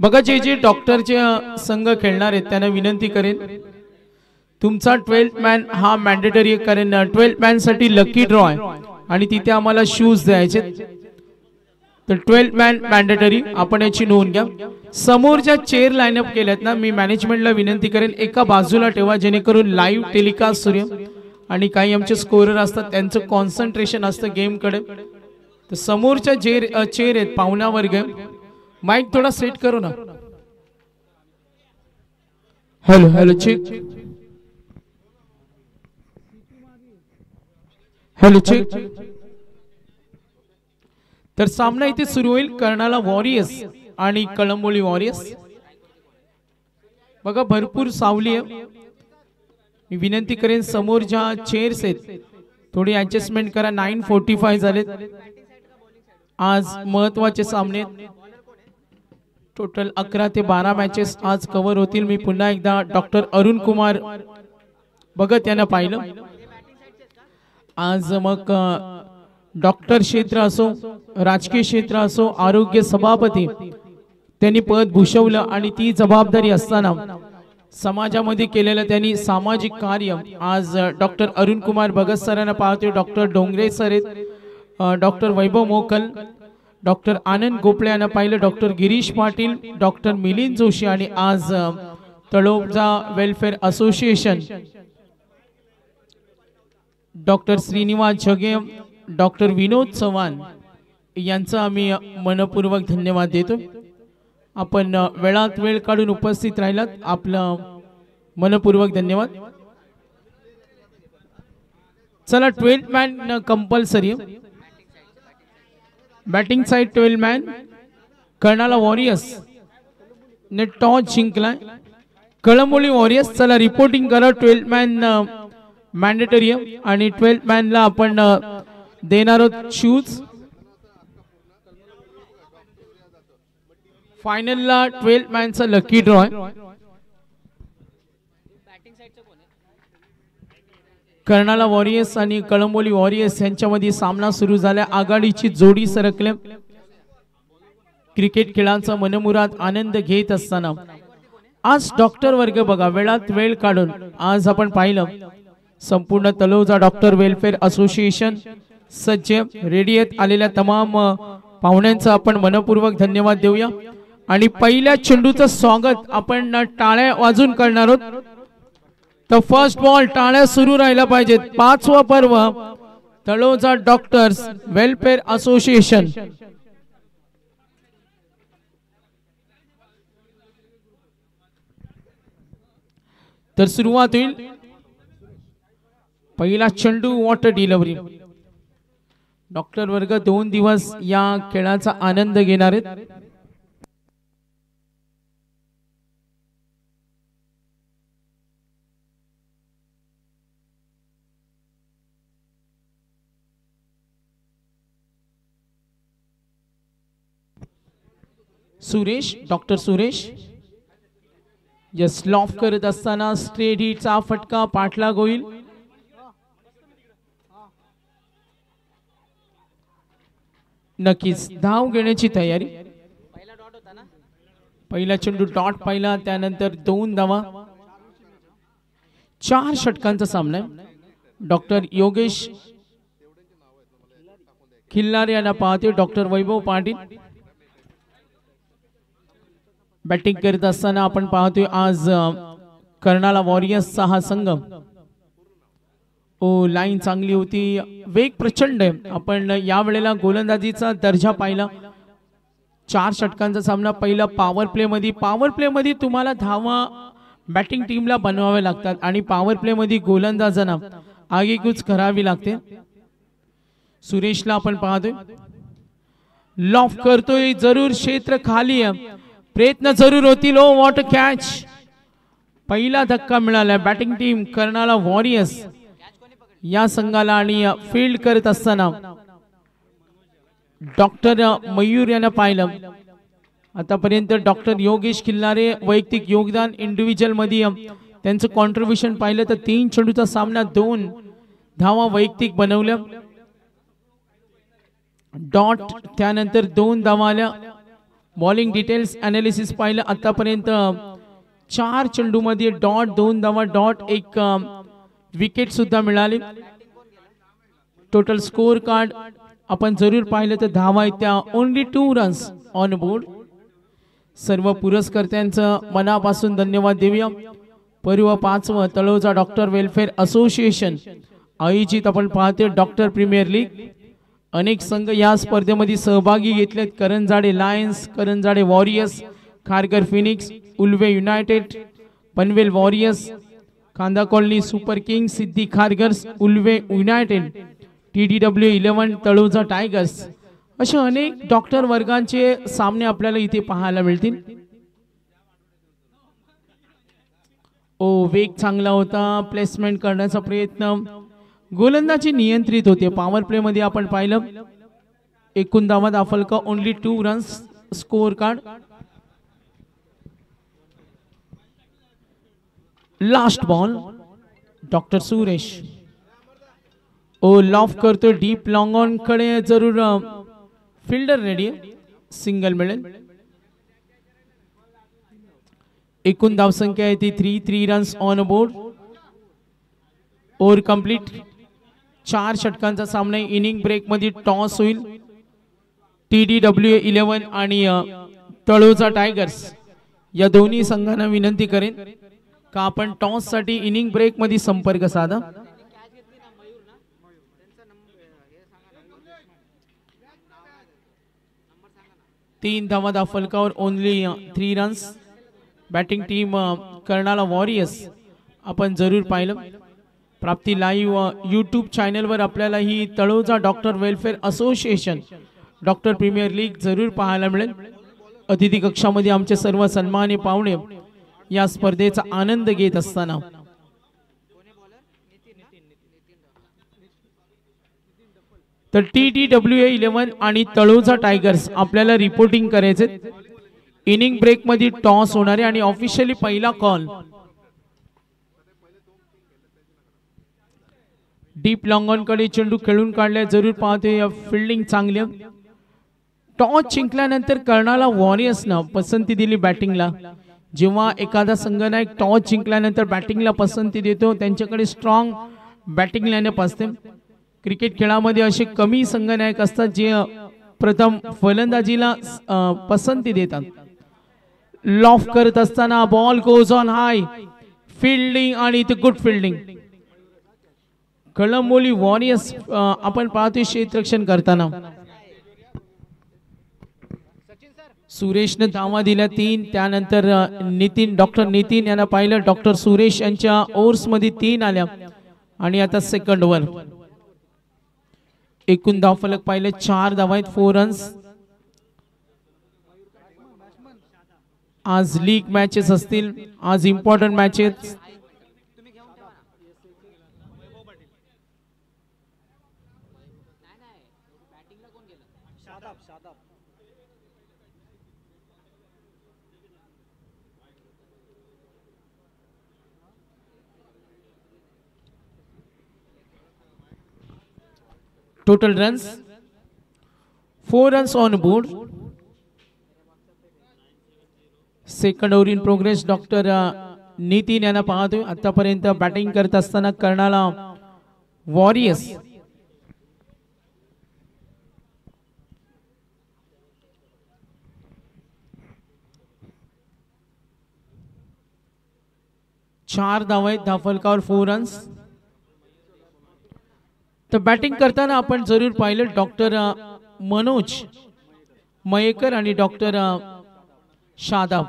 बघा जे जे डॉक्टरचे संघ खेळणार आहेत त्यांना विनंती करेन तुमचा 12th मॅन हा मॅन्डेटरी कारण 12th मॅन साठी लकी ड्रॉ आहे आणि तिथे आम्हाला शूज द्यायचे तर 12th मॅन मॅन्डेटरी आपण याची नोंद घ्या। समोर ज्या चेअर लाईन अप केल्यात ना मी मॅनेजमेंटला विनंती करेन एका बाजूला ठेवा जेणेकरून लाईव्ह टेलिकास्ट सूर्य आणि काही आमचे स्कोरर असतात त्यांचं कॉन्सन्ट्रेशन असतं गेम कडे तर समोरच्या चेअर आहेत पाहुणा वर्ग माइक थोड़ा सेट करो ना। Hello hello check hello check तर सामना इथे सुरू होईल कर्णाला वॉरियर्स आणि कळंबोली वॉरियर्स। बघा भरपूर सावली आहे मी विनंती करेन समोर ज्या चेअर्स आहेत थोडी ऍडजस्टमेंट करा। 9:45 झालेत आज महत्त्वाचे सामने टोटल 11 ते 12 मॅचेस आज कव्हर होतील। मी पुन्हा एकदा डॉक्टर अरुण कुमार भगत यांना पाहिलं आज मग डॉक्टर क्षेत्र असो राजकीय क्षेत्र असो आरोग्य सभापती त्यांनी पद भूषवलं आणि ती जबाबदारी असताना समाजामध्ये केलेलं त्यांनी सामाजिक कार्य आज डॉक्टर अरुण कुमार भगत सरांना पाहतोय डॉक्टर डोंगरे सर आहेत डॉक्टर वैभव मोकल डॉक्टर आनंद गोपळे यांना पाहिलं डॉक्टर गिरीश पाटील डॉक्टर मिलिंद जोशी आणि आज Taloja welfare association doctor Shrinivas Jage doctor विनोद चव्हाण यांचा आम्ही मनपूर्वक धन्यवाद देतो। आपण वेळात वेळ काढून उपस्थित राहिलात आपलं मनपूर्वक धन्यवाद। चला 12th man compulsory batting side 12 man कर्णाला वॉरियर्स ने टॉस जिंकलाय कळंबोली वॉरियर्स। चला रिपोर्टिंग करा 12th मॅन मॅन्डेटरी आणि 12th मॅन ला आपण देणार आहोत शूज। फायनल ला 12th मॅन चा लकी ड्रॉ आहे कर्णाला वॉरियर्स आणि कळंबोली वॉरियर्स यांच्यामध्ये सामना सुरू झाला। आघाडीची जोडी सरकले क्रिकेट खेळांचा मनमुराद आनंद घेत असताना आज डॉक्टर वर्ग बघा वेळात वेळ काढून आज आपण पाहिलं संपूर्ण तळोजा डॉक्टर वेलफेअर असोसिएशन सज्ज रेडी आहेत आलेल्या तमाम पाहुण्यांचा आपण मनपूर्वक धन्यवाद देऊया आणि पहिल्या चेंडूचं स्वागत आपण टाळ्या वाजून करणार आहोत। तर फर्स्ट बॉल टाळ्या सुरू राहिला पाहिजेत 5वा पर्व तळोजा डॉक्टर्स वेलफेअर असोसिएशन। तर सुरुवात होईल पहिला चेंडू वॉटर डिलिव्हरी डॉक्टर वर्ग 2 दिवस या खेळाचा आनंद घेणार आहेत। सुरेश डॉक्टर सुरेश स्लॉफ करत असताना स्ट्रेट हिटचा फटका पाठलाग होईल। नक्कीच धाव घेण्याची तयारी पहिला चेंडू डॉट पाहिला त्यानंतर 2 धावा 4 षटकांचा सामना डॉक्टर योगेश खिल्लारे यांना पाहते डॉक्टर वैभव पाटील बॅटिंग करत असताना आपण पाहतोय आज कर्णाला वॉरियर्सचा हा संघ लाईन चांगली होती वेग प्रचंड आहे। आपण या वेळेला गोलंदाजीचा दर्जा पाहिला 4 षटकांचा सामना पहिला पॉवर प्ले मध्ये तुम्हाला धावा बॅटिंग टीमला बनवावे लागतात आणि पॉवर प्ले मध्ये गोलंदाजांना आगेकूच करावी लागते। सुरेशला आपण पाहतोय लॉफ करतोय जरूर क्षेत्र खाली आहे प्रयत्न जरूर होतील। ओ व्हॉट अ कॅच पहिला धक्का मिळाला बॅटिंग टीम कर्णाला वॉरियर्स या संघाला आणि फील्ड करत असताना डॉक्टर मयूर यांना पाहिलं आतापर्यंत डॉक्टर योगेश खिल्लारे वैयक्तिक योगदान इंडिव्हिज्युअल मध्ये त्यांचं कॉन्ट्रीब्युशन पाहिलं तर 3 चेंडूचा सामना 2 धावा वैयक्तिक बनवल्या डॉट त्यानंतर 2 धावा आल्या बॉलिंग डिटेल्स अनालिसिस पाहिलं आतापर्यंत 4 चेंडूमध्ये डॉट 2 धावा डॉट 1 विकेट सुद्धा मिळाली. टोटल स्कोर कार्ड आपण जरूर पाहिलं तर धावा आहेत त्या ओनली 2 रन्स ऑन बोर्ड. सर्व पुरस्कर्त्यांचं मनापासून धन्यवाद देऊया. पर्व 5व तळोजा डॉक्टर वेलफेअर असोसिएशन आयोजित आपण पाहतोय डॉक्टर प्रीमियर लीग. अनेक संघ या स्पर्धेमध्ये सहभागी घेतलेत. Karanjade lions, Karanjade warriors, Kharghar phoenix, Ulwe united, Panvel warriors, Kanda colony super kings, Siddhi Kharghars, Ulwe united, TDW 11 Taloja tigers अशा अनेक डॉक्टर वर्गांचे सामने आपल्याला इथे पाहायला मिळतील. वेग चांगला होता. प्लेसमेंट करण्याचा प्रयत्न. गोलंदाजी नियंत्रित होते. पॉवर प्ले मध्ये आपण पाहिलं एकूण धावा दाफलका only 2 runs score card. Last ball doctor Suresh loft करतो डीप लॉंग ऑन कडे. जरूर फिल्डर रेडी. सिंगल मिळेल. एकूण धावसंख्या आहे ती 3 runs on board. Over complete. 4 षटकांचा सामना. इनिंग ब्रेक मध्ये टॉस होईल. TDW 11 आणि तळोजा टायगर्स या दोन्ही संघांना विनंती करेन का आपण टॉस साठी इनिंग ब्रेक मध्ये संपर्क साधा. तीन धावा दाफलकावर only 3 runs. Batting team Karnala warriors आपण जरूर पाहिलं. प्राप्ती लाईव्ह यूट्यूब चॅनलवर आपल्याला ही Taloja doctor welfare association doctor premier league जरूर पाहायला मिळेल. अतिथी कक्षामध्ये आमचे सर्व सन्मान्य पाहुणे या स्पर्धेचा आनंद घेत असताना तर TDW 11 आणि तळोजा टायगर्स आपल्याला रिपोर्टिंग करायचे. इनिंग ब्रेक मध्ये टॉस होणार आहे आणि ऑफिशियली पहिला कॉल. डीप लॉंग ऑन कडे चेंडू खेळून काढले. जरूर पाहतोय फिल्डिंग चांगली. टॉस जिंकल्यानंतर कर्नाला वॉरियर्सनं पसंती दिली बॅटिंगला. जेव्हा एखादा संघनायक टॉस जिंकल्यानंतर बॅटिंगला पसंती देतो त्यांच्याकडे स्ट्रॉंग बॅटिंग लाईनअप असते. क्रिकेट खेळामध्ये असे कमी संघनायक असतात जे प्रथम फलंदाजीला पसंती देतात. लॉफ करत असताना ball goes on high. Fielding आणि इथे गुड फिल्डिंग. कळंबोली वॉरियर्स आपण पाहतोय क्षेत्ररक्षण करताना. सुरेशने धावा दिल्या 3. त्यानंतर नितीन डॉक्टर नितीन यांना पाहिलं. डॉक्टर सुरेश यांच्या ओव्हर्स मध्ये 3 आल्या आणि आता सेकंड ओव्हर. एकूण धावफलक पाहिले 4 धावा आहेत 4 रन्स. आज लीग मॅचेस असतील. आज important matches. Total runs 4 runs on board. Second over in progress. Doctor Nitin यांना पाहतोय. आतापर्यंत बॅटिंग करत असताना कर्नाला वॉरियर्स चार धावा आहेत. धावफलकावर 4 रन्स. तर बॅटिंग करताना आपण जरूर पाहिलं डॉक्टर मनोज मयेकर आणि डॉक्टर शादाब.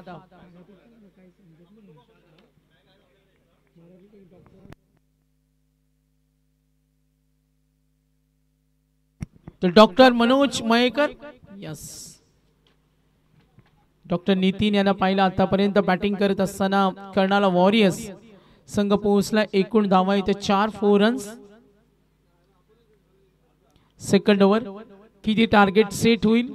तर doctor Manoj Mayekar yes. Doctor Nitin यांना पाहिलं. आतापर्यंत बॅटिंग करत असताना कर्नाला वॉरियर्स संघ पोहोचला. एकूण धावा इथे 4 रन्स. Second over. किती टार्गेट सेट होईल.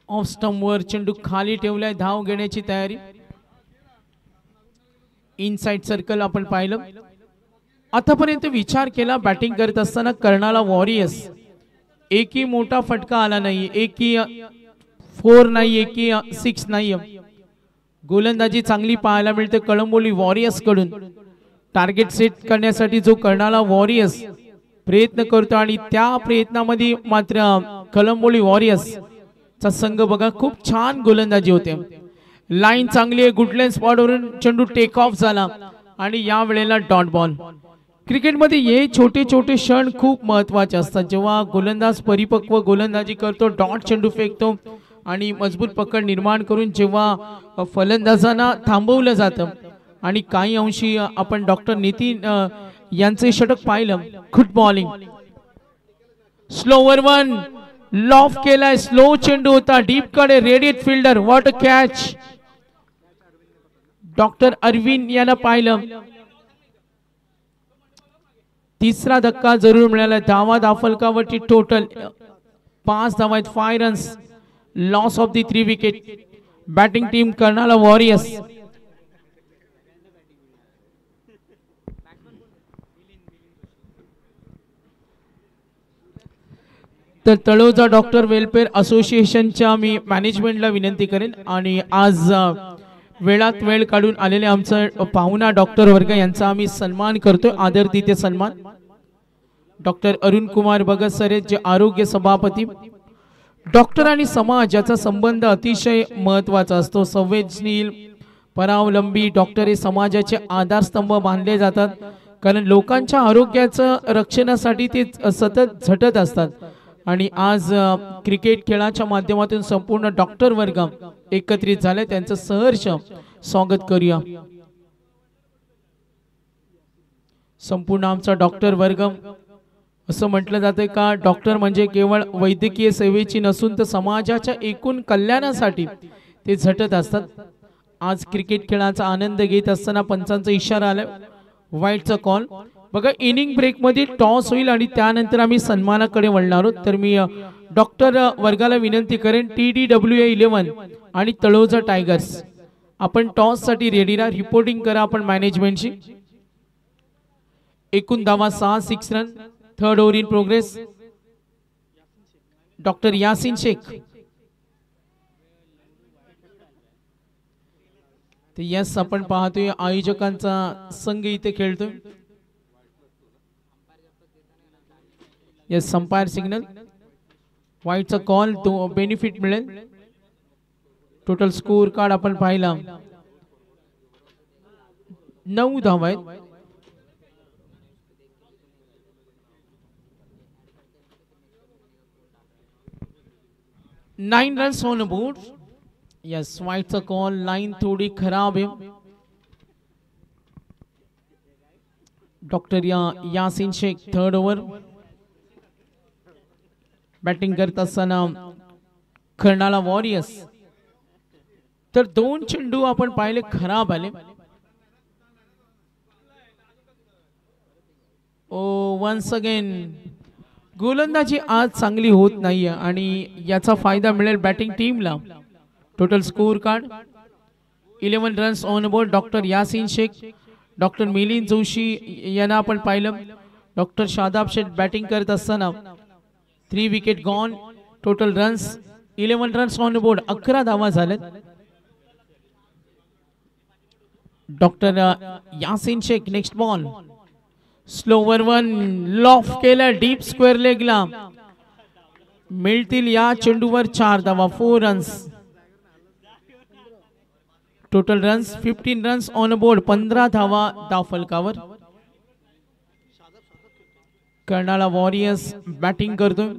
ऑफ स्टंप वर चेंडू खाली ठेवलाय. धाव घेण्याची तयारी. इनसाइड सर्कल आपण पाहिलं. आतापर्यंत विचार केला बॅटिंग करत असताना कर्णाला वॉरियर्स एकही मोठा फटका आला नाही, एकही 4 नाही, एकही 6 नाही. गोलंदाजी चांगली पाहायला मिळते कळंबोली वॉरियर्स कडून. टार्गेट सेट करण्यासाठी जो कर्णाला वॉरियर्स प्रयत्न करतो आणि त्या प्रयत्नामध्ये मात्र कळंबोली वॉरियर्स चा संघ बघा खूप छान गोलंदाजी होते. लाईन चांगली आहे, गुडलँड स्पॉट वरून चेंडू टेक ऑफ झाला आणि या वेळेला डॉट बॉल. क्रिकेटमध्ये हे छोटे छोटे क्षण खूप महत्त्वाचे असतात. जेव्हा गोलंदाज परिपक्व गोलंदाजी करतो, डॉट चेंडू फेकतो आणि मजबूत पकड निर्माण करून जेव्हा फलंदाजांना थांबवलं जातं आणि काही अंशी आपण डॉक्टर नितीन यांचे षटक पाहिलं. Good bowling, slower one loft केलाय, स्लो चेंडू होता डीप कडे, radiate fielder, what a catch. Doctor Arvind यांना पाहिलं. तिसरा धक्का जरूर मिळाला. धावा दाफलकावरची टोटल 5 धावा आहेत, 5 runs, loss of the 3 wicket. Batting team Karnala warriors. तर तळोजा डॉक्टर वेलफेअर असोसिएशनच्या मी मॅनेजमेंटला विनंती करेन आणि आज वेळात वेळ काढून आलेले आमचं पाहुणा डॉक्टर वर्ग यांचा आम्ही सन्मान करतोय, आदरातिथ्य सन्मान. डॉक्टर अरुण कुमार भगत सर जे आरोग्य सभापती. डॉक्टर आणि समाज याचा संबंध अतिशय महत्त्वाचा असतो. संवेदनशील परावलंबी डॉक्टर हे समाजाचे आधारस्तंभ मानले जातात, कारण लोकांच्या आरोग्याचं रक्षणासाठी ते सतत झटत असतात. आणि आज क्रिकेट खेळाच्या माध्यमातून संपूर्ण डॉक्टर वर्ग एकत्रित झाले, त्यांचं सहर्ष स्वागत करूया. संपूर्ण आमचा डॉक्टर वर्ग, असं म्हटलं जातं का डॉक्टर म्हणजे केवळ वैद्यकीय सेवेची नसून तर समाजाच्या एकूण कल्याणासाठी ते झटत असतात. आज क्रिकेट खेळाचा आनंद घेत असताना पंचांचा इशारा आलाय, वाईटचा कॉल. बघा इनिंग ब्रेक मध्ये टॉस होईल आणि त्यानंतर आम्ही सन्मानाकडे वळणार आहोत. तर मी डॉक्टर वर्गाला विनंती करेन, TDWA 11 आणि तळोजा टायगर्स आपण टॉस साठी रेडी राहा. रिपोर्टिंग करा आपण मॅनेजमेंटशी. एकूण धावा 6, 6 run. Third over in progress. Doctor Yasin Shaikh. तर यस आपण पाहतोय आयोजकांचा संघ इथे खेळतोय. यस अंपायर सिग्नल, वाईटचा कॉल, तो बेनिफिट मिळेल. टोटल स्कोर कार्ड आपण पाहिला 9 धावा आहेत. Nine runs on board. Yes वाईटचा कॉल, लाइन थोड़ी खराब है. Doctor Yasin Shaikh third over. Batting करत असताना कर्णाला वॉरियर्स. तर 2 चेंडू आपण पाहिले खराब आले. ओ वन्स अगेन गोलंदाजी आज चांगली होत नाहीये आणि याचा फायदा मिळेल बॅटिंग टीमला. Total score card 11 runs on board. Doctor Yasin Shaikh, doctor Milind Joshi यांना आपण पाहिलं. डॉक्टर शादाब शेठ बॅटिंग करत असताना 3 wicket gone. Total runs 11 runs on board, 11 धावा झाल्यात. Doctor Yasin Shaikh next ball, slower one loft केला डीप स्क्वेअर लेगला. मिळतील या चेंडूवर 4 धावा, 4 runs. Total runs 15 runs on board, 15 धावा धावफलकावर. कर्णाला वॉरियर्स बॅटिंग करतोय.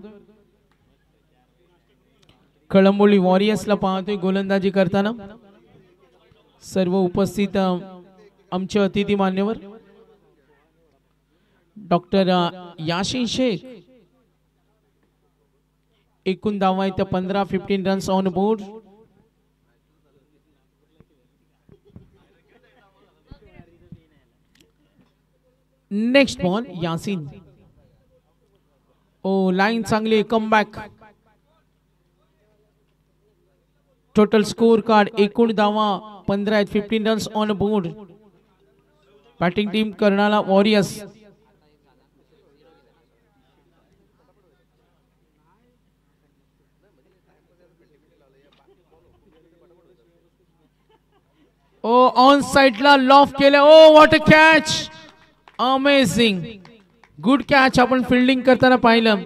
कळंबोली वॉरियर्सला पाहतोय गोलंदाजी करताना. सर्व उपस्थित आमचे अतिथी मान्यवर. डॉक्टर यासिन शेख. एकूण धावा आहेत 15, 15 runs on board. Next ball Yasin. Oh line चांगली, come back. Total score card एकूण धावा 15 आहेत, 15 runs on board. Batting team Karnala warriors. Oh on साइडला लॉफ केलं. Oh what a catch. Amazing. Good catch आपण फिल्डिंग करताना पाहिलं.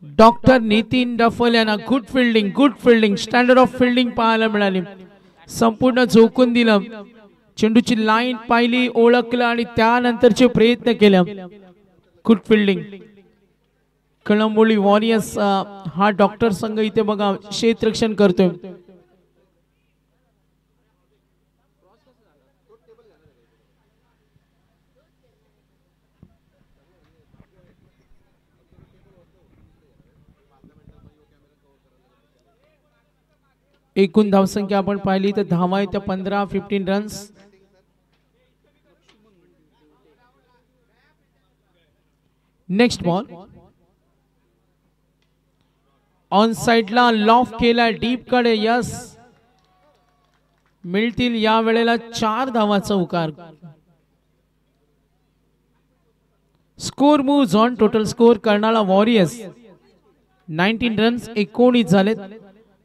डॉक्टर नितीन डफल यांना good fielding standard of fielding पाहायला मिळाली. संपूर्ण झोकून दिलं. चेंडूची लाईन पाहिली, ओळखलं आणि त्यानंतरचे प्रयत्न केले. Good fielding. कळंबोली वॉरियर्स हा डॉक्टर संघ इथे बघा क्षेत्ररक्षण करतोय. एकूण धावसंख्या आपण पाहिली तर धावा येत्या 15 रन्स. नेक्स्ट बॉल ऑन साइडला लॉफ केला डीप कडे. यस, मिळतील या वेळेला 4 धावाचा उकार. Score moves on. Total score Karnala warriors 19 runs 19 झालेत.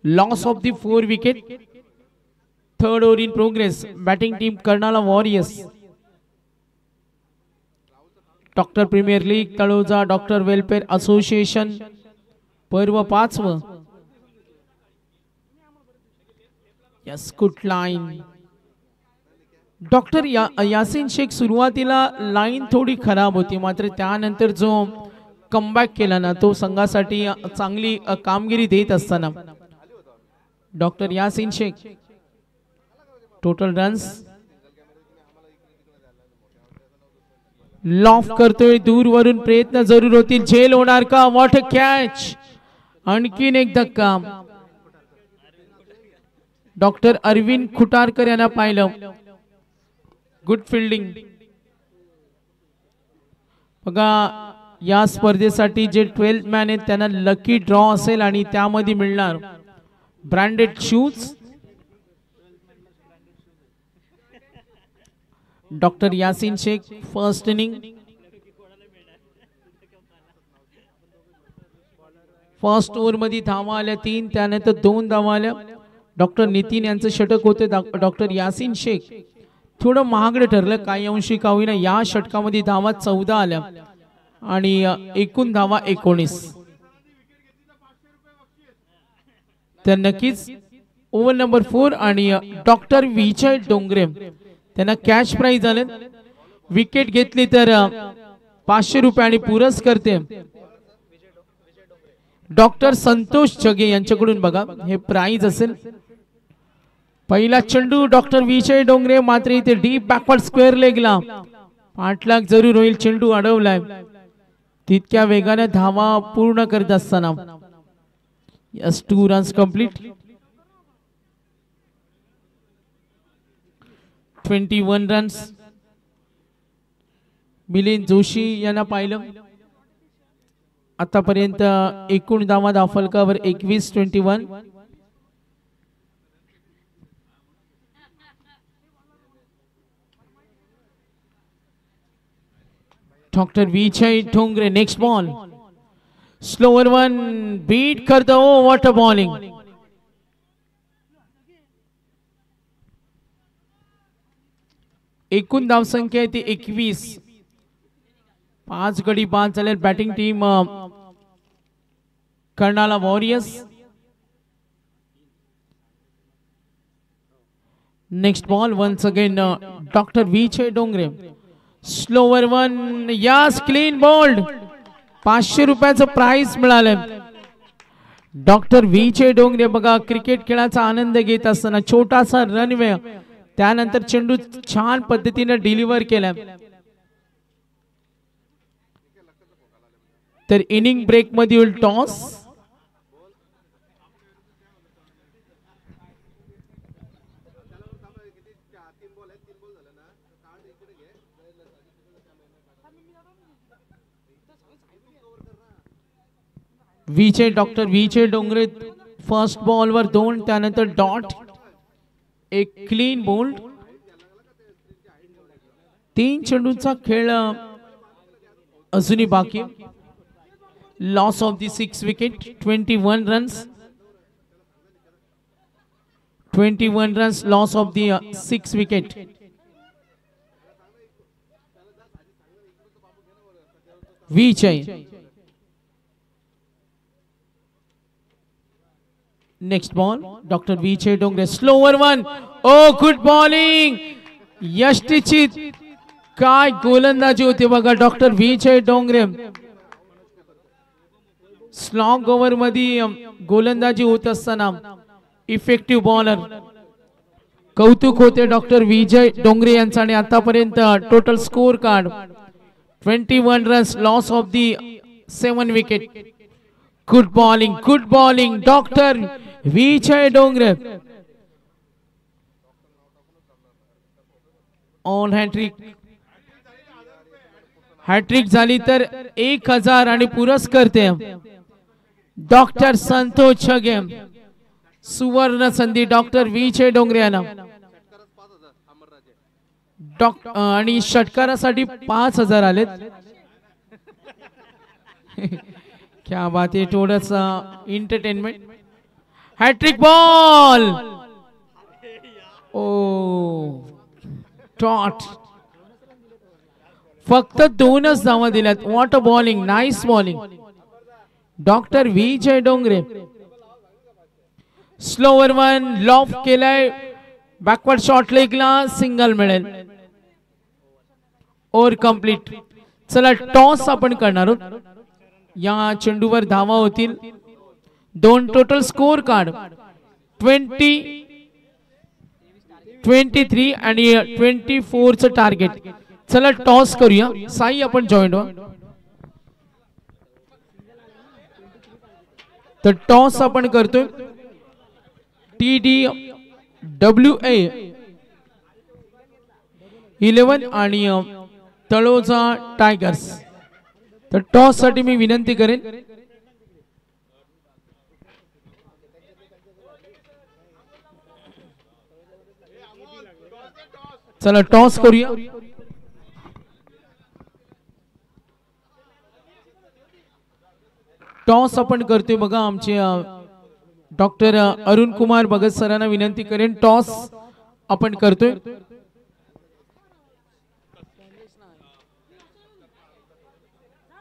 Loss of the 4 wicket. Third over in progress. Batting team Karnala warriors. Doctor premier league Taloja doctor welfare association पर्व 5. Yes, good line. Doctor Yasin Shaikh सुरुवातीला लाईन थोडी खराब होती, मात्र त्यानंतर जो कमबॅक केला ना तो संघासाठी चांगली कामगिरी देत असताना doctor Yasin Shaikh. Total runs loft करतोय. दूरवरून प्रयत्न जरूर होतील. झेल होणार का. What a catch. आणखीन एक धक्का. डॉक्टर अरविंद खुटारकर यांना पाहिलं. Good fielding. बघा या स्पर्धेसाठी जे 12th मॅन आहेत त्यांना लकी ड्रॉ असेल आणि त्यामध्ये मिळणार branded shoes. Doctor Yasin Shaikh first inning. First over मध्ये धावा आल्या 3, त्यानंतर 2 धावा आल्या. डॉक्टर नितीन यांचं षटक होते. डॉक्टर यासिन शेख थोडं महागडं ठरलं काही अंशी का होईना. या षटकामध्ये धावा 14 आल्या आणि एकूण धावा 19. तर नक्कीच ओव्हर नंबर 4 आणि डॉक्टर विजय डोंगरे त्यांना कॅश प्राइज आले. विकेट घेतली तर 500 रुपये आणि पुरस्कर्ते डॉक्टर संतोष जगे यांच्याकडून बघा हे प्राइज असेल. पहिला चेंडू डॉक्टर विजय डोंगरे, मात्र इथे डीप बॅकवर्ड स्क्वेअर लेगला. 8 लाख जरूर होईल. चेंडू अडवलाय. तितक्या वेगाने धावा पूर्ण करत असताना yes 2 runs complete. 21 runs. Milind Joshi यांना पाहिलं. आतापर्यंत एकूण धावा फलकावर 21-21. Doctor Vijay Dongre. Next ball slower one beat करतो. Oh what a bowling. एकूण धावसंख्या आहे ती 21. 5 गडी बाद झाले. Batting team Karnala warriors. Next ball once again doctor Vijay Dongre. Slower one. Yes, clean bowled. 500 रुपयाचं प्राइज मिळालं. डॉक्टर विजय डोंगरे बघा क्रिकेट खेळाचा आनंद घेत असताना छोटासा रनवे, त्यानंतर चेंडू छान पद्धतीने डिलिव्हर केला. तर इनिंग ब्रेक मध्ये होईल toss. Doctor Vijay Dongre first बॉलवर 2, त्यानंतर डॉट, एक क्लीन बोल्ड. 3 चेंडूंचा खेळ अजूनही बाकी. Loss of the 6 wicket. 21 runs. 21 runs, loss of the 6 wicket. Vijay. Next ball, Dr. Vijay Dongre, slower one. Oh, good bowling. Yash Dixit. काय गोलंदाजी होती बघा doctor Vijay Dongre. Slog over मध्ये गोलंदाजी होत असताना इफेक्टिव्ह बॉलर. कौतुक होते डॉक्टर विजय डोंगरे यांचा. आणि आतापर्यंत total score card 21 runs, loss of the 7 wicket. Good bowling doctor Vijay Dongre. On hat trick झाली तर 1000 आणि पुरस्कर्ते डॉक्टर संतोष छगे. सुवर्ण संधी डॉक्टर विजय डोंगरे यांना. आणि षटकारासाठी 5000 आलेत. क्या बात आहे. थोडस एंटरटेनमेंट. Hat trick ball. ओ टॉट. फक्त 2च धावा दिल्यात. What a bowling. Nice bowling doctor Vijay Dongre. Slower one, loft केलाय. बॅकवर्ड शॉट लेगला सिंगल मिळेल. Over complete. चला टॉस आपण करणार आहोत. या चेंडूवर धावा होतील 2. टोटल स्कोर कार्ड 20, 23 आणि 24 चं टार्गेट. चला टॉस करूया. साई आपण जॉईन व्हा. तर टॉस आपण करतोय. TDWA 11 आणि तळोजा टायगर्स. तर टॉस साठी मी विनंती करेन. चला टॉस करूया. टॉस आपण करतोय बघा. आमचे डॉक्टर अरुण कुमार भगत सरांना विनंती करेन. टॉस आपण करतोय.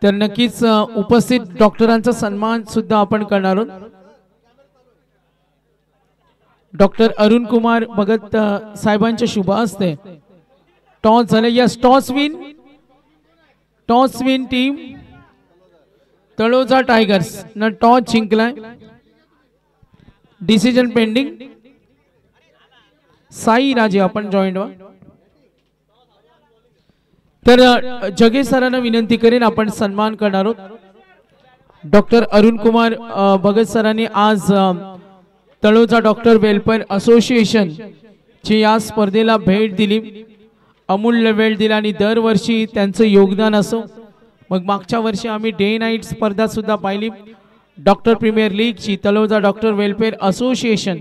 तर नक्कीच उपस्थित डॉक्टरांचा सन्मान सुद्धा आपण करणार आहोत. डॉक्टर अरुण कुमार भगत साहेबांच्या शुभ हस्ते टॉस झाले. Yes, toss win team Taloja tigers न टॉस जिंकलाय. Decision pending. साई राजे आपण जॉईन व्हा. तर जगे सरांना विनंती करेन. आपण सन्मान करणार आहोत. डॉक्टर अरुण कुमार भगत सरांनी आज तळोजा डॉक्टर वेलफेअर असोसिएशन ची या स्पर्धेला भेट दिली. अमूल्य वेळ दिला आणि दरवर्षी त्यांचं योगदान असो. मग मागच्या वर्षी आम्ही डे नाईट स्पर्धा सुद्धा पाहिली डॉक्टर प्रीमियर लीग ची तळोजा डॉक्टर वेलफेअर असोसिएशन.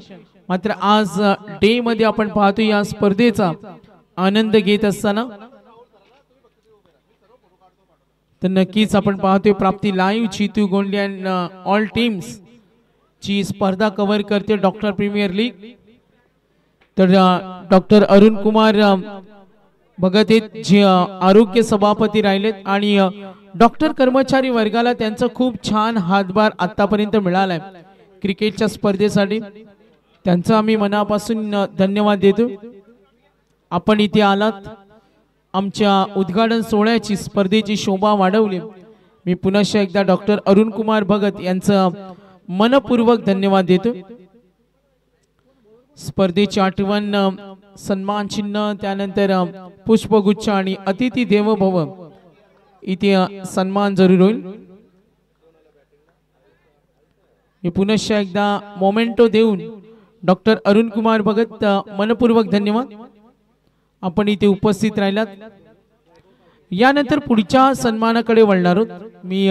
मात्र आज डे मध्ये आपण पाहतो या स्पर्धेचा आनंद घेत असताना. तर नक्कीच आपण पाहतोय Prapti live Chitu Gonde and all teams ची स्पर्धा कव्हर करते डॉक्टर प्रीमियर लीग. तर डॉक्टर अरुण कुमार भगत हे जे आरोग्य सभापती राहिलेत आणि डॉक्टर कर्मचारी वर्गाला त्यांचा खूप छान हातभार आतापर्यंत मिळालाय क्रिकेटच्या स्पर्धेसाठी. त्यांचा आम्ही मनापासून धन्यवाद देतो. आपण इथे आलात, आमच्या उद्घाटन सोहळ्याची स्पर्धेची शोभा वाढवली. मी पुन्हा एकदा डॉक्टर अरुण कुमार भगत यांचं मनपूर्वक धन्यवाद देतो. स्पर्धेची आठवण, सन्मान चिन्ह, त्यानंतर पुष्पगुच्छ आणि अतिथी देव भव इथे सन्मान जरूर होईल. मी पुन्हा एकदा मोमेंटो देऊन डॉक्टर अरुण कुमार भगत मनपूर्वक धन्यवाद. आपण इथे उपस्थित राहिलात. यानंतर पुढच्या सन्मानाकडे वळणार आहोत. मी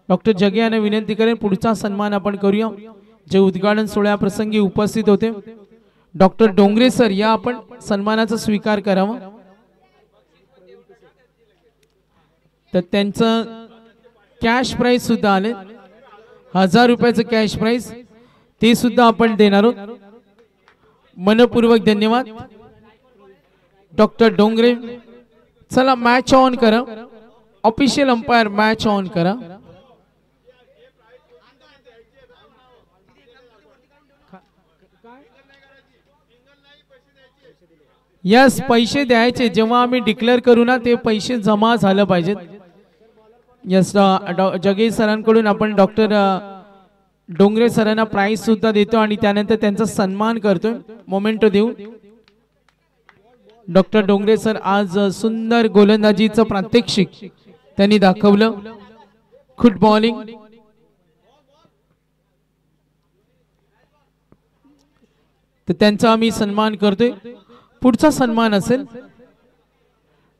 डॉक्टर जगे यांना विनंती करेन पुढचा सन्मान आपण करूया. जे उद्घाटन सोहळ्या प्रसंगी उपस्थित होते डॉक्टर डोंगरे सर, या आपण सन्मानाचा स्वीकार करावा. तर त्यांचं कॅश प्राइज सुद्धा आले, 1000 रुपयाचं कॅश प्राइज, ते सुद्धा आपण देणार आहोत. मनपूर्वक धन्यवाद डॉक्टर डोंगरे. चला मॅच ऑन करा. ऑफिशियल अंपायर मॅच ऑन करा. यस पैसे द्यायचे जेव्हा आम्ही डिक्लेअर करू ना ते पैसे जमा झालं पाहिजेत. यस जगेश सरांकडून आपण डॉक्टर डोंगरे सरांना प्राइज सुद्धा देतो आणि त्यानंतर त्यांचा सन्मान करतो मोमेंटो देऊ. डॉक्टर डोंगरे सर आज सुंदर गोलंदाजीचं प्रात्यक्षिक त्यांनी दाखवलं. Good bowling. तर त्यांचा आम्ही सन्मान करतोय. पुढचा सन्मान असेल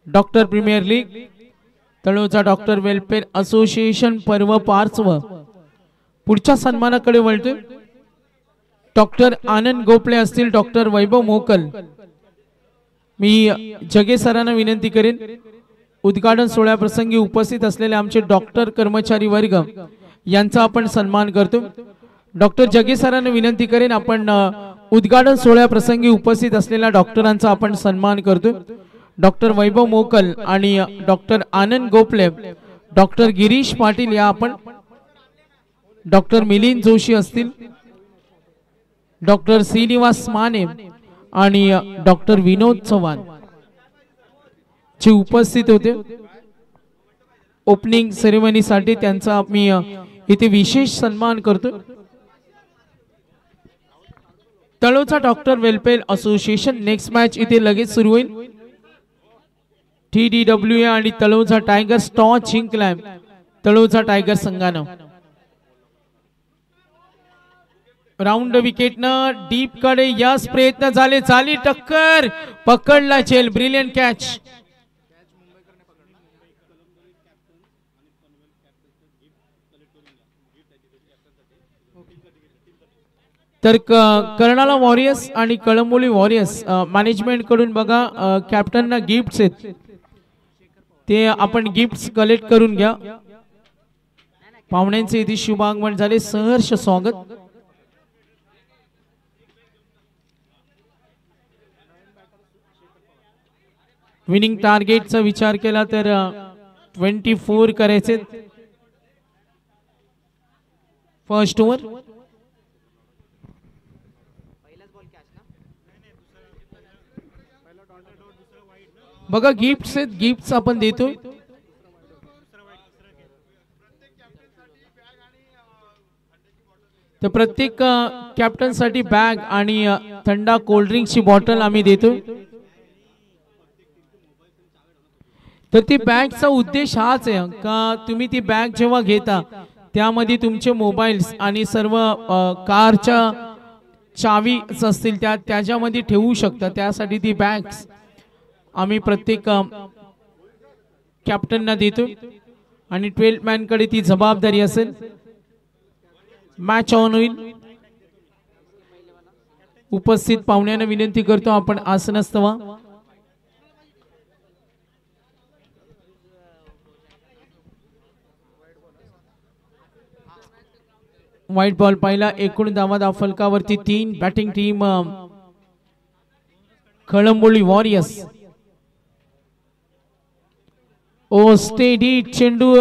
doctor premier league Taloja doctor welfare association पर्व पार्श्व. पुढच्या सन्मानाकडे वळतोय. डॉक्टर आनंद गोपळे असतील, डॉक्टर वैभव मोकल. मी जगे सरांना विनंती करेन उद्घाटन सोहळ्याप्रसंगी उपस्थित असलेले आमचे डॉक्टर कर्मचारी वर्ग यांचा आपण सन्मान करतो. डॉक्टर जगे सरांना विनंती करेन आपण उद्घाटन सोहळ्याप्रसंगी उपस्थित असलेल्या डॉक्टरांचा आपण सन्मान करतो. डॉक्टर वैभव मोकल आणि डॉक्टर आनंद गोपले, डॉक्टर गिरीश पाटील या आपण, डॉक्टर मिलिंद जोशी असतील, डॉक्टर श्रीनिवास माने आणि डॉक्टर विनोद चव्हाण जे उपस्थित होते ओपनिंग सेरेमनीसाठी. त्यांचा मी इथे विशेष सन्मान करतो. Taloja doctor welfare association next match इथे लगेच सुरू होईल. TDWA आणि तळोजा टायगर्स टॉस जिंकलाय तळोजा टायगर संघानं. राऊंड विकेटनं डीप कडे यस प्रयत्न झाले, झाली टक्कर, पकडला चेल, ब्रिलियंट कॅच. तर कर्नाला वॉरियर्स आणि कळंबोली वॉरियर्स मॅनेजमेंट कडून बघा कॅप्टनना गिफ्ट्स आहेत ते आपण गिफ्ट्स कलेक्ट करून घ्या. पाहुण्यांचे इथे शुभागमन झाले, सहर्ष स्वागत. विनिंग टार्गेटचा विचार केला तर 24 करायचे फर्स्ट ओव्हर. बघा गिफ्ट्स आहेत, गिफ्ट्स आपण देतो. तर प्रत्येक कॅप्टन साठी बॅग आणि थंडा कोल्ड्रिंक्सची बॉटल आम्ही देतो. तर ती बॅगचा उद्देश हाच आहे का तुम्ही ती बॅग जेव्हा घेता त्यामध्ये तुमचे मोबाईल्स आणि सर्व कारच्या चावी असतील त्याच्यामध्ये ठेवू शकता. त्यासाठी ती बॅग्स आम्ही प्रत्येक कॅप्टनना देतो आणि 12 मॅन कडे ती जबाबदारी असेल. मॅच ऑन होईल. उपस्थित पाहुण्यांना विनंती करतो आपण आसनस्थ व्हा. व्हाईट बॉल पाहिला. एकूण धावा फलकावरती 3. Batting team Kalamboli warriors. Oh steady चेंडू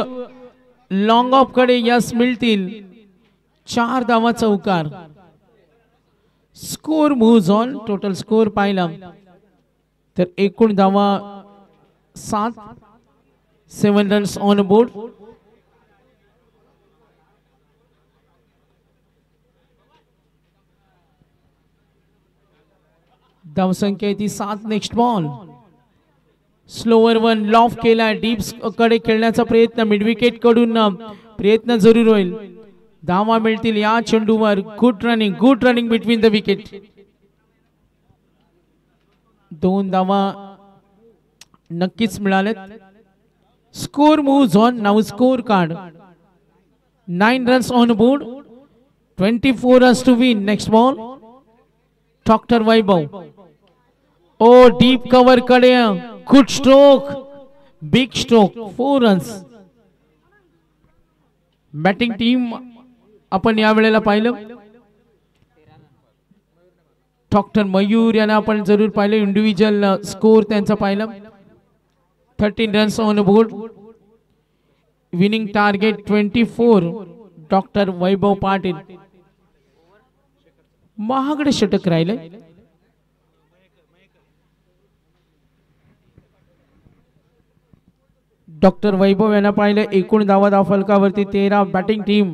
लॉंग ऑफ कडे यस मिळतील. 4 धावा चौकार. Score moves on. Total score पाहिला तर एकूण धावा 7. 7 रन्स ऑन बोर्ड. धावसंख्या ती 7. Next ball slower one loft केला. डीप कडे खेळण्याचा प्रयत्न मिड विकेट कडून प्रयत्न जरूर होईल. धावा मिळतील या चेंडूवर. Good running between the wicket. 2 धावा नक्कीच मिळालेत. Score moves on. Now score card 9 runs on board. 24 runs to win. Next ball doctor Vaibhav. Oh deep cover कडे good stroke, big stroke, 4 runs. Batting team आपण या वेळेला पाहिलं डॉक्टर मयूर यांना आपण जरूर पाहिलं, इंडिव्हिज्युअल स्कोर त्यांचा पाहिलं. 13 runs on board. Winning target 24. Doctor Vaibhav Patil. महागडे षटक राहिले. डॉक्टर वैभव यांना पाहिलं. एकूण धावा फलकावरती 13. Batting team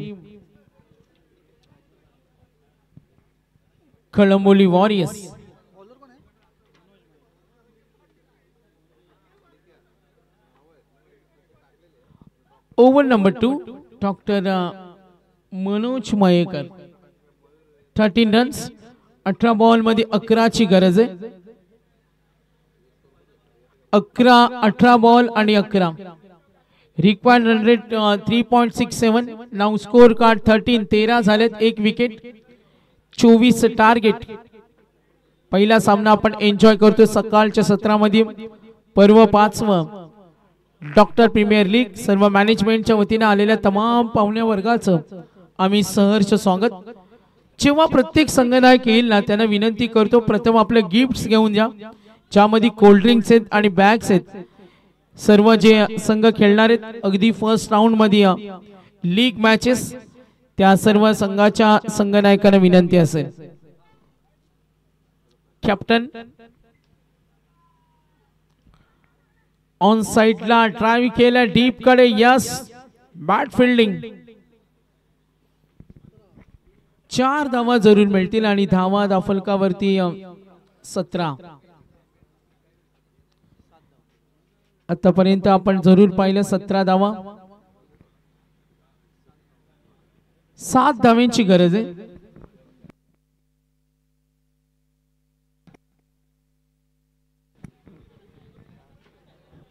Kalamboli warriors. Over number 2. Doctor Manoj Mayekar. 13 runs. 18 ball मध्ये 11 ची गरज आहे. 18 बॉल आणि 11. Required run rate 3.67. Now score card 13 झालेत. 1 विकेट. 24 टार्गेट. पहिला सामना आपण एन्जॉय करतोय सकाळच्या सत्रामध्ये. पर्व 5वं डॉक्टर प्रीमियर लीग. सर्व मॅनेजमेंटच्या वतीने आलेल्या तमाम पाहुण्या वर्गाचं आम्ही सहर्ष स्वागत. जेव्हा प्रत्येक संघनायक येईल ना त्यांना विनंती करतो प्रथम आपले गिफ्ट्स घेऊन जा, ज्यामध्ये कोल्ड ड्रिंक्स आहेत आणि बॅग्स आहेत. सर्व जे संघ खेळणार आहेत अगदी फर्स्ट राऊंड मध्ये लीग मॅचेस, त्या सर्व संघाच्या संघनायकांना विनंती असेल. कॅप्टन ऑन साइडला ड्राइव्ह केला डीप कडे. Yes, bat fielding. 4 धावा जरूर मिळतील आणि धावा फलकावरती 17. आतापर्यंत आपण जरूर पाहिलं 17 धावा. 7 धावांची गरज आहे.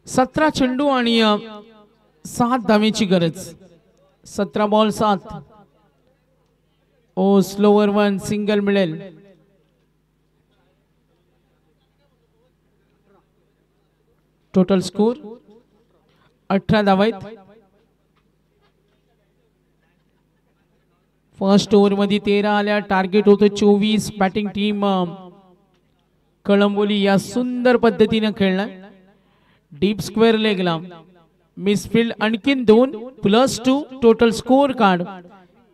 17 चेंडू आणि 7 धावांची गरज. 17 बॉल 7. ओ स्लोवर वन, सिंगल मिळेल. टोटल स्कोर 18 धावा आहेत. फर्स्ट ओव्हर मध्ये 13 आल्या. टार्गेट होतं 24. बॅटिंग टीम कळंबोली या सुंदर पद्धतीने खेळणार. डीप स्क्वेअर लेगला मिसफील्ड आणखीन 2 +2. टोटल स्कोर कार्ड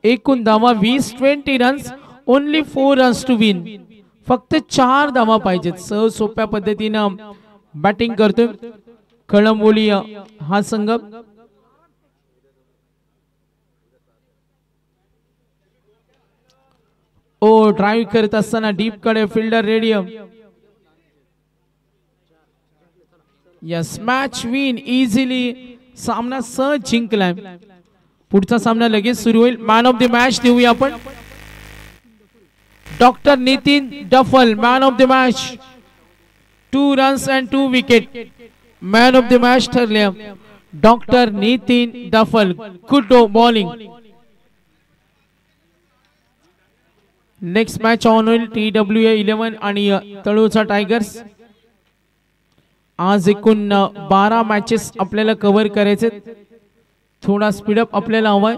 एकूण धावा 20. 20 runs. Only 4 runs to win. फक्त 4 धावा पाहिजेत. सहज सोप्या पद्धतीनं बॅटिंग करतोय कळंबोली हा संघ. ओ ड्राइव्ह करत असताना डीप कडे fielder ready. Yes, match win easily. सामना सहज जिंकलाय. पुढचा सामना लगेच सुरू होईल. मॅन ऑफ द मॅच देऊया आपण. Doctor Nitin Daphal man of the match. 2 runs and 2 wicket. Man of the match ठरले doctor Nitin Daphal. Good bowling. Next match on होईल TWA 11 आणि तळोजा टायगर्स. आज एकूण 12 मॅचेस आपल्याला कव्हर करायचे. थोडा स्पीडअप आपल्याला हवाय.